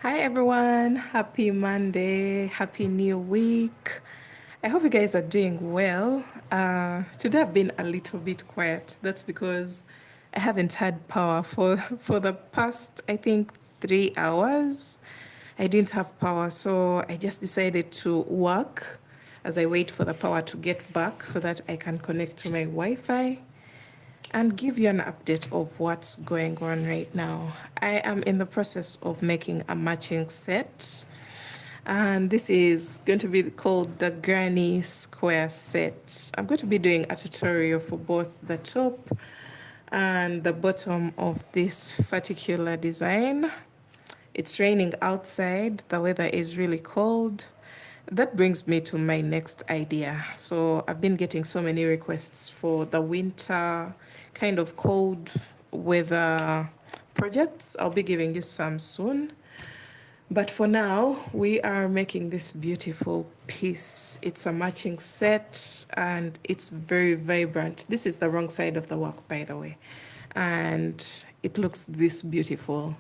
Hi everyone, happy Monday, happy new week. I hope you guys are doing well. Today I've been a little bit quiet. That's because I haven't had power for the past, I think, 3 hours. I didn't have power, so I just decided to work as I wait for the power to get back so that I can connect to my Wi-Fi and give you an update of what's going on right now. I am in the process of making a matching set, and this is going to be called the Granny Square set. I'm going to be doing a tutorial for both the top and the bottom of this particular design. It's raining outside, the weather is really cold. That brings me to my next idea. So I've been getting so many requests for the winter kind of cold weather projects. I'll be giving you some soon. But for now, we are making this beautiful piece. It's a matching set and it's very vibrant. This is the wrong side of the work, by the way. And it looks this beautiful.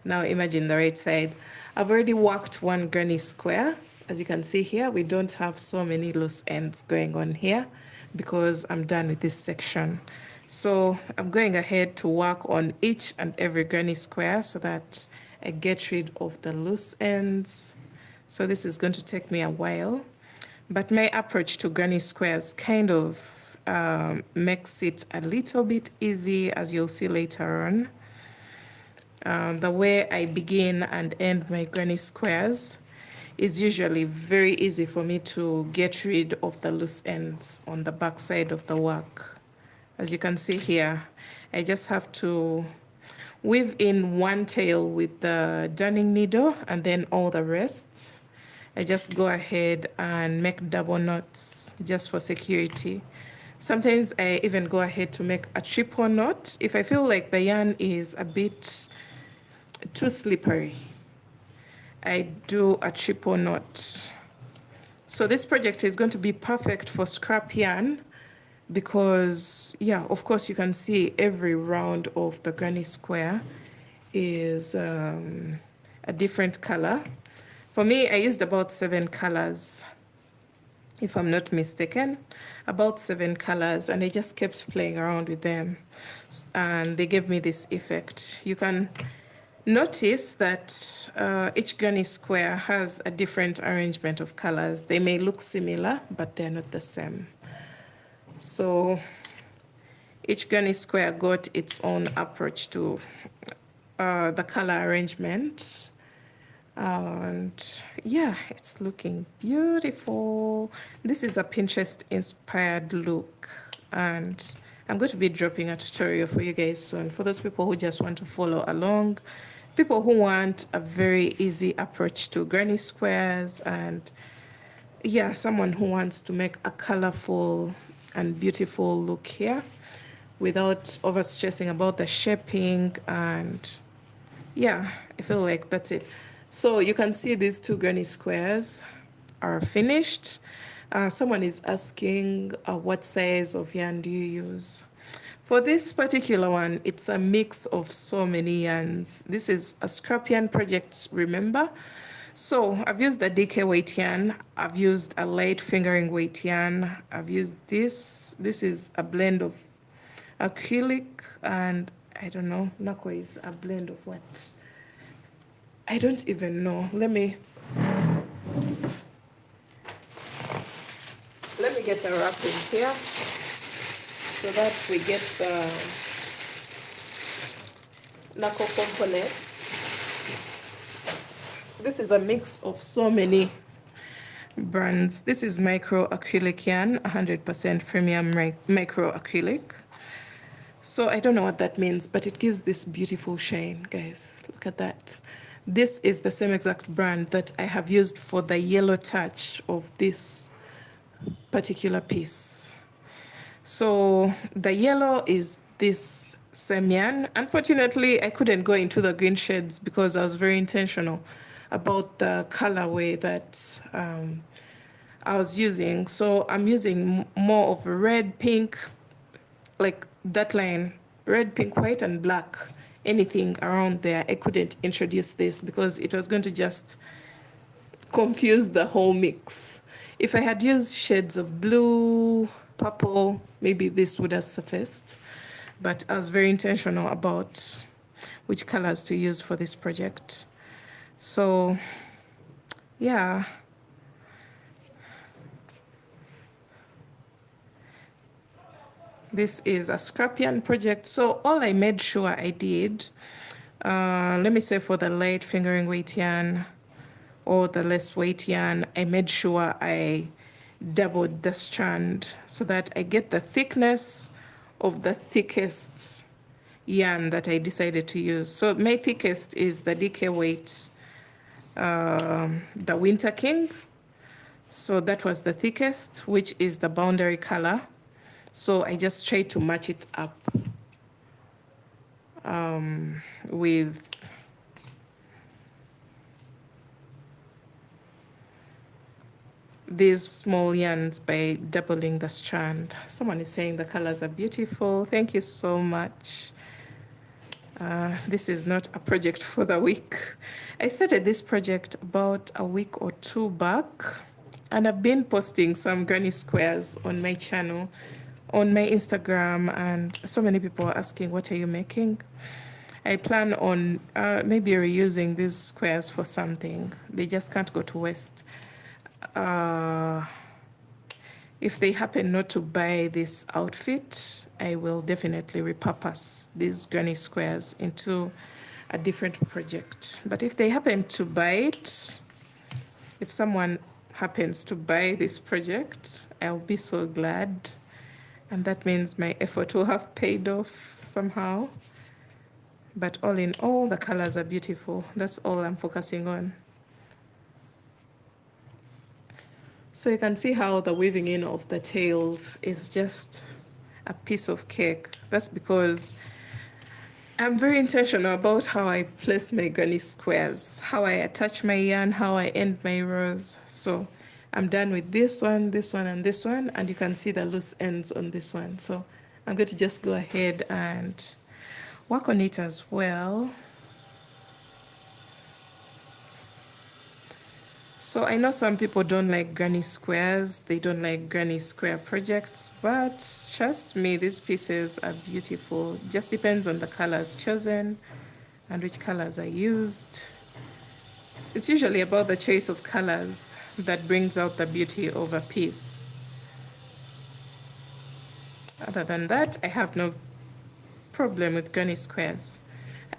Now imagine the right side. I've already worked one granny square. As you can see here, we don't have so many loose ends going on here because I'm done with this section. So I'm going ahead to work on each and every granny square so that I get rid of the loose ends. So this is going to take me a while, but my approach to granny squares kind of makes it a little bit easy, as you'll see later on. The way I begin and end my granny squares is usually very easy for me to get rid of the loose ends on the back side of the work. As you can see here, I just have to weave in one tail with the darning needle and then all the rest. I just go ahead and make double knots just for security. Sometimes I even go ahead to make a triple knot if I feel like the yarn is a bit too slippery. I do a triple knot. So this project is going to be perfect for scrap yarn because, yeah, of course you can see every round of the granny square is a different color. For me, I used about 7 colors, if I'm not mistaken, about 7 colors, and I just kept playing around with them, and they gave me this effect. You can notice that each granny square has a different arrangement of colors. They may look similar, but they're not the same. So each granny square got its own approach to the color arrangement. And yeah, it's looking beautiful. This is a Pinterest inspired look, and I'm going to be dropping a tutorial for you guys soon for those people who just want to follow along, people who want a very easy approach to granny squares, and yeah, someone who wants to make a colorful and beautiful look here without over stressing about the shaping. And yeah, I feel like that's it. So you can see these 2 granny squares are finished. Someone is asking what size of yarn do you use? For this particular one, it's a mix of so many yarns. This is a scrap yarn project, remember? So I've used a DK weight yarn. I've used a light fingering weight yarn. I've used this. This is a blend of acrylic and I don't know, Nako is a blend of what? I don't even know. Let me get a wrap in here so that we get the Nako components. This is a mix of so many brands. This is micro acrylic yarn, 100% premium micro acrylic. So I don't know what that means, but it gives this beautiful shine, guys. Look at that. This is the same exact brand that I have used for the yellow touch of this particular piece. So the yellow is this same yarn. Unfortunately, I couldn't go into the green shades because I was very intentional about the colorway that I was using. So I'm using more of red, pink, like that line, red, pink, white, and black anything around there, I couldn't introduce this because it was going to just confuse the whole mix. If I had used shades of blue, purple, maybe this would have sufficed. But I was very intentional about which colors to use for this project. So, yeah. This is a scrap yarn project. So all I made sure I did, let me say for the light fingering weight yarn or the less weight yarn, I made sure I doubled the strand so that I get the thickness of the thickest yarn that I decided to use. So my thickest is the DK weight, the Winter King. So that was the thickest, which is the boundary color. So I just tried to match it up with these small yarns by doubling the strand. Someone is saying the colors are beautiful. Thank you so much. This is not a project for the week. I started this project about a week or two back, and I've been posting some granny squares on my channel, on my Instagram, and so many people are asking, what are you making? I plan on maybe reusing these squares for something. They just can't go to waste. If they happen not to buy this outfit, I will definitely repurpose these granny squares into a different project. But if they happen to buy it, if someone happens to buy this project, I'll be so glad. And that means my effort will have paid off somehow. But all in all, the colors are beautiful. That's all I'm focusing on. So you can see how the weaving in of the tails is just a piece of cake. That's because I'm very intentional about how I place my granny squares, how I attach my yarn, how I end my rows. So I'm done with this one, and this one, and you can see the loose ends on this one. So I'm going to just go ahead and work on it as well. So I know some people don't like granny squares, they don't like granny square projects, but trust me, these pieces are beautiful. Just depends on the colors chosen and which colors are used. It's usually about the choice of colors that brings out the beauty of a piece. Other than that, I have no problem with granny squares.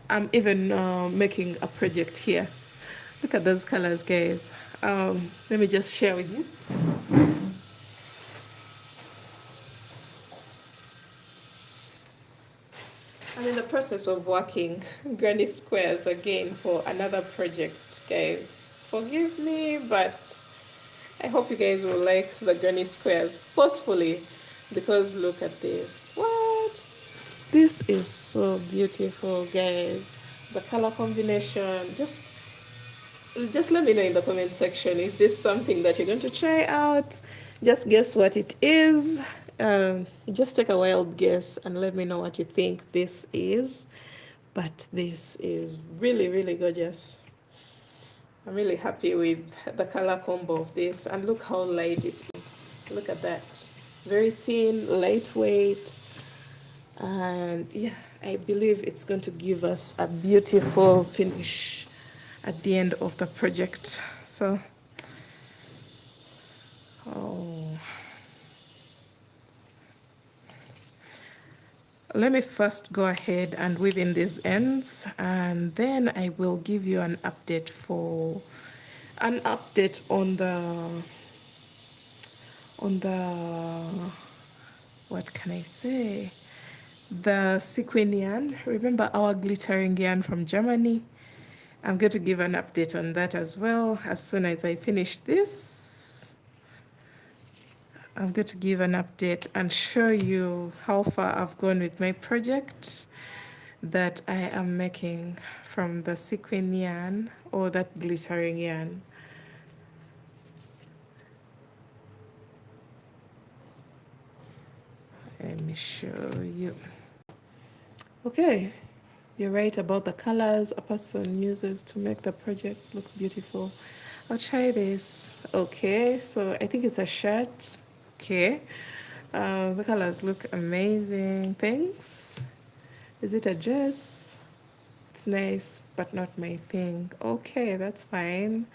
I'm even making a project here. Look at those colors, guys. Let me just share with you. I'm in the process of working granny squares again for another project, guys. Forgive me, but I hope you guys will like the granny squares forcefully, because look at this. What? This is so beautiful, guys. The color combination, just let me know in the comment section. Is this something that you're going to try out? Just guess what it is. Just take a wild guess and let me know what you think this is. But this is really, really gorgeous. I'm really happy with the color combo of this. And look how light it is. Look at that. Very thin, lightweight. And yeah, I believe it's going to give us a beautiful finish at the end of the project. So, let me first go ahead and weave in these ends, and then I will give you an update on the what can I say? The Sequin yarn. Remember our glittering yarn from Germany? I'm going to give an update on that as well as soon as I finish this. I'm going to give an update and show you how far I've gone with my project that I am making from the Sequin yarn or that glittering yarn. Let me show you. Okay, You're right about the colors a person uses to make the project look beautiful. I'll try this. Okay, so I think it's a shirt. Okay. The colors look amazing. Thanks. Is it a dress? It's nice, but not my thing. Okay, that's fine.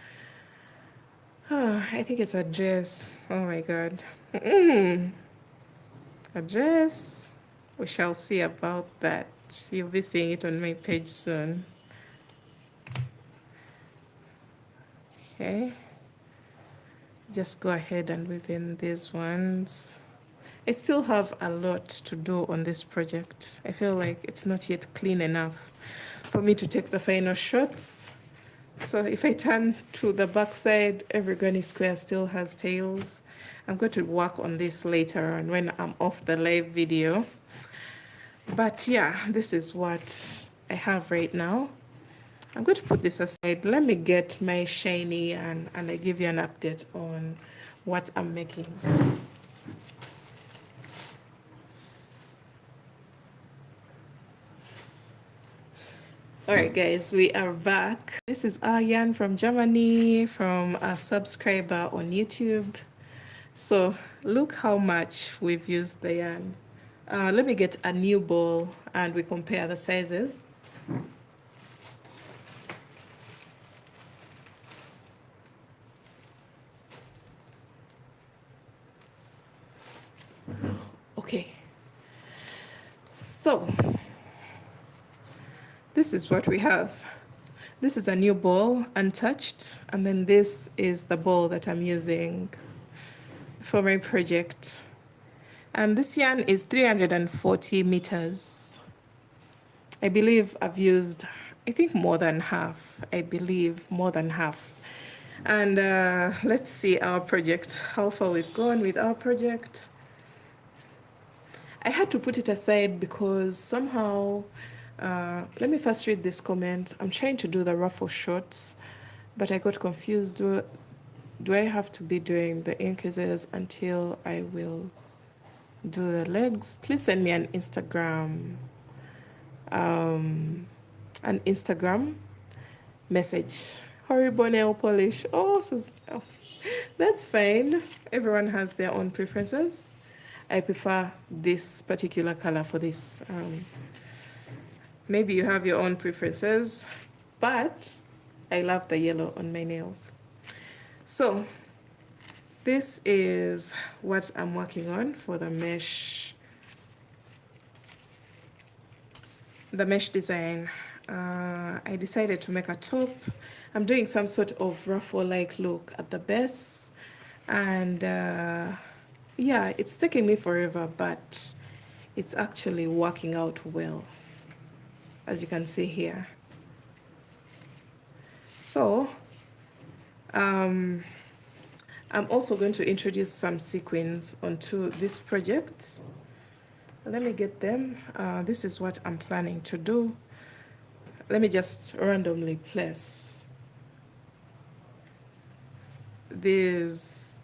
I think it's a dress. Oh my god. A dress. We shall see about that. You'll be seeing it on my page soon. Okay. Just go ahead and weave in these ones. I still have a lot to do on this project. I feel like it's not yet clean enough for me to take the final shots. So if I turn to the back side, every granny square still has tails. I'm going to work on this later on when I'm off the live video. But yeah, this is what I have right now. I'm going to put this aside. Let me get my shiny and I give you an update on what I'm making. All right, guys, we are back. This is Aryan from Germany, from a subscriber on YouTube. So look how much we've used the yarn. Let me get a new ball and we compare the sizes. Okay, so this is what we have. This is a new ball, untouched, and then this is the ball that I'm using for my project. And this yarn is 340 meters. I believe I've used, I think more than half. I believe more than half. And let's see our project, how far we've gone with our project. I had to put it aside because somehow, let me first read this comment. I'm trying to do the ruffle shorts, but I got confused. Do I have to be doing the increases until I will do the legs? Please send me an Instagram message. Horrible nail polish. Oh, that's fine. Everyone has their own preferences. I prefer this particular color for this. Maybe you have your own preferences, but I love the yellow on my nails. So this is what I'm working on for the mesh design. I decided to make a top. I'm doing some sort of ruffle-like look at the base, and yeah, it's taking me forever, but it's actually working out well, as you can see here. So I'm also going to introduce some sequins onto this project. Let me get them. This is what I'm planning to do. Let me just randomly place these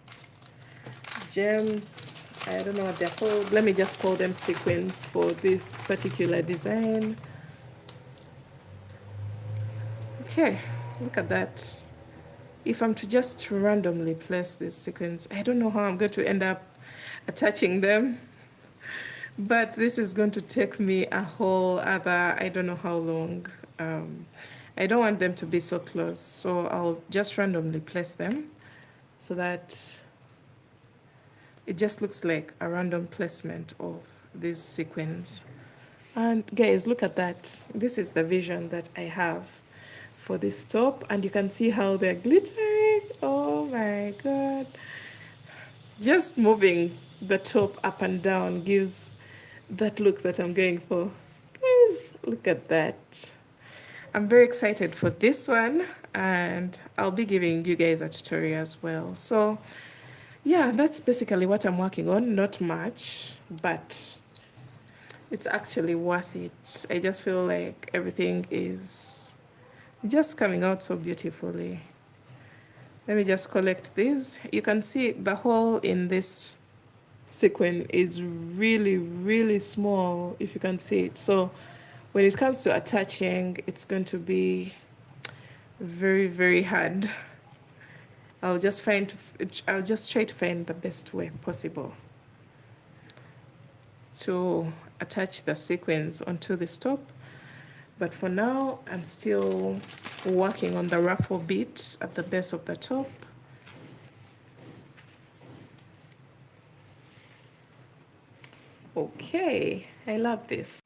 gems. I don't know what they're called. Let me just call them sequins for this particular design. Okay, look at that. If I'm to just randomly place these sequins, I don't know how I'm going to end up attaching them. But this is going to take me a whole other, I don't know how long. I don't want them to be so close, so I'll just randomly place them so that it just looks like a random placement of these sequins. And guys, look at that. This is the vision that I have for this top, and you can see how they're glittering. Oh my god. Just moving the top up and down gives that look that I'm going for. Guys, look at that. I'm very excited for this one, and I'll be giving you guys a tutorial as well. So yeah, that's basically what I'm working on. Not much, but it's actually worth it. I just feel like everything is just coming out so beautifully. Let me just collect these. You can see the hole in this sequin is really, really small, if you can see it. So when it comes to attaching, it's going to be very, very hard. I'll just try to find the best way possible to attach the sequins onto this top. But for now, I'm still working on the ruffle bit at the base of the top. Okay, I love this.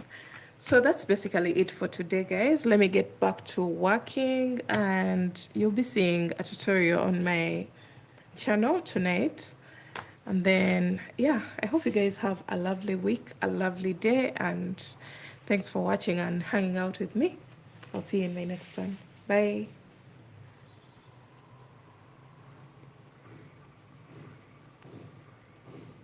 So that's basically it for today, guys. Let me get back to working, and you'll be seeing a tutorial on my channel tonight. And then, yeah, I hope you guys have a lovely week, a lovely day, and thanks for watching and hanging out with me. I'll see you in my next one. Bye.